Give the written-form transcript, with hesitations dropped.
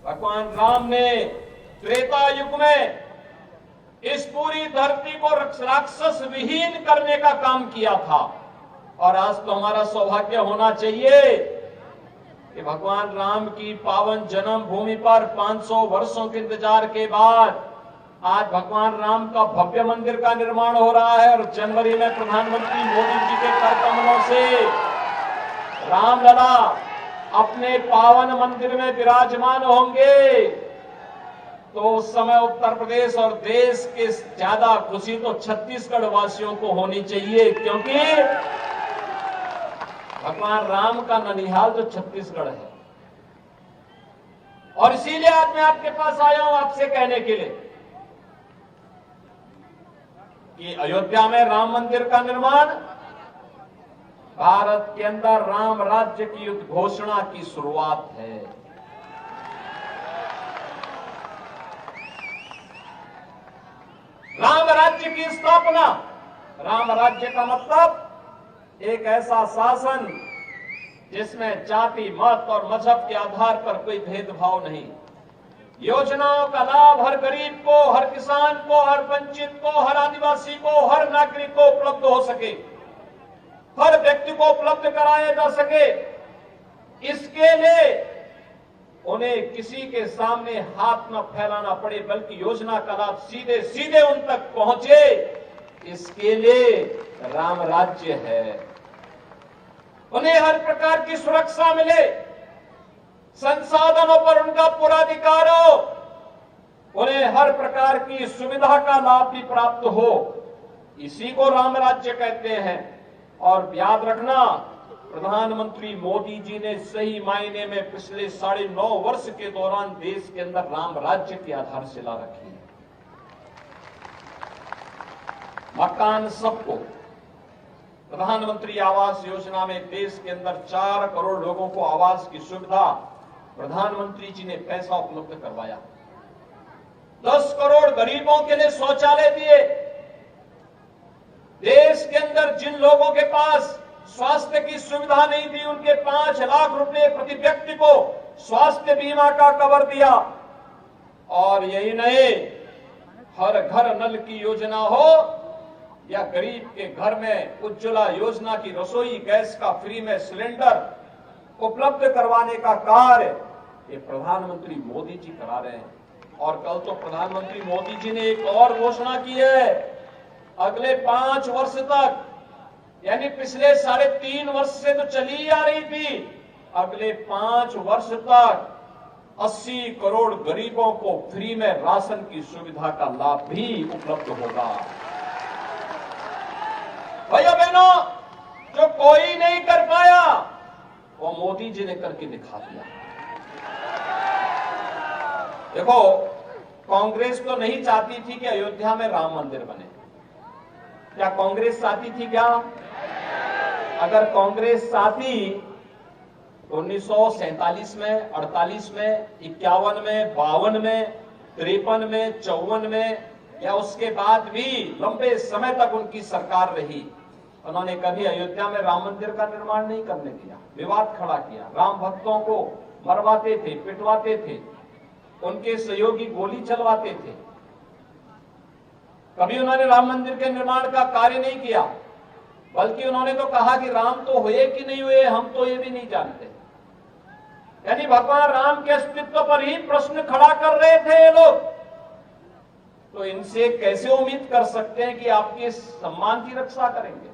भगवान राम ने त्रेता युग में इस पूरी धरती को राक्षस विहीन करने का काम किया था। और आज तो हमारा सौभाग्य होना चाहिए कि भगवान राम की पावन जन्मभूमि पर 500 वर्षों के इंतजार के बाद आज भगवान राम का भव्य मंदिर का निर्माण हो रहा है। और जनवरी में प्रधानमंत्री मोदी जी के कर कमलों से रामलला अपने पावन मंदिर में विराजमान होंगे तो उस समय उत्तर प्रदेश और देश के ज्यादा खुशी तो छत्तीसगढ़ वासियों को होनी चाहिए, क्योंकि भगवान राम का ननिहाल तो छत्तीसगढ़ है। और इसीलिए आज मैं आपके पास आया हूं आपसे कहने के लिए कि अयोध्या में राम मंदिर का निर्माण भारत के अंदर राम राज्य की उद्घोषणा की शुरुआत है। राम राज्य की स्थापना, राम राज्य का मतलब एक ऐसा शासन जिसमें जाति, मत और मजहब के आधार पर कोई भेदभाव नहीं। योजनाओं का लाभ हर गरीब को, हर किसान को, हर वंचित को, हर आदिवासी को, हर नागरिक को उपलब्ध हो सके, हर व्यक्ति को उपलब्ध कराया जा सके। इसके लिए उन्हें किसी के सामने हाथ न फैलाना पड़े, बल्कि योजना का लाभ सीधे सीधे उन तक पहुंचे, इसके लिए राम राज्य है। उन्हें हर प्रकार की सुरक्षा मिले, संसाधनों पर उनका पूरा अधिकार हो, उन्हें हर प्रकार की सुविधा का लाभ भी प्राप्त हो, इसी को राम राज्य कहते हैं। और याद रखना, प्रधानमंत्री मोदी जी ने सही मायने में पिछले 9.5 वर्ष के दौरान देश के अंदर राम राज्य की आधारशिला रखी है। मकान सबको, प्रधानमंत्री आवास योजना में देश के अंदर 4 करोड़ लोगों को आवास की सुविधा प्रधानमंत्री जी ने पैसा उपलब्ध करवाया। 10 करोड़ गरीबों के लिए शौचालय दिए। देश के अंदर जिन लोगों के पास स्वास्थ्य की सुविधा नहीं थी, उनके 5 लाख रुपए प्रति व्यक्ति को स्वास्थ्य बीमा का कवर दिया। और यही नहीं, हर घर नल की योजना हो या गरीब के घर में उज्ज्वला योजना की रसोई गैस का फ्री में सिलेंडर उपलब्ध करवाने का कार्य ये प्रधानमंत्री मोदी जी करा रहे हैं। और कल तो प्रधानमंत्री मोदी जी ने एक और घोषणा की है, अगले 5 वर्ष तक, यानी पिछले 3.5 वर्ष से तो चली ही आ रही थी, अगले 5 वर्ष तक 80 करोड़ गरीबों को फ्री में राशन की सुविधा का लाभ भी उपलब्ध होगा। भैया बहनों, जो कोई नहीं कर पाया वो मोदी जी ने करके दिखा दिया। देखो, कांग्रेस तो नहीं चाहती थी कि अयोध्या में राम मंदिर बने। क्या कांग्रेस चाहती थी क्या? अगर कांग्रेस चाहती तो 1947 में, 48 में, 51 में, 52 में, 53 में, 54 में या उसके बाद भी लंबे समय तक उनकी सरकार रही, उन्होंने कभी अयोध्या में राम मंदिर का निर्माण नहीं करने दिया। विवाद खड़ा किया, राम भक्तों को मरवाते थे, पिटवाते थे, उनके सहयोगी गोली चलवाते थे। कभी उन्होंने राम मंदिर के निर्माण का कार्य नहीं किया, बल्कि उन्होंने तो कहा कि राम तो हुए कि नहीं हुए हम तो ये भी नहीं जानते। यानी भगवान राम के अस्तित्व पर ही प्रश्न खड़ा कर रहे थे ये लोग। तो इनसे कैसे उम्मीद कर सकते हैं कि आपके सम्मान की रक्षा करेंगे?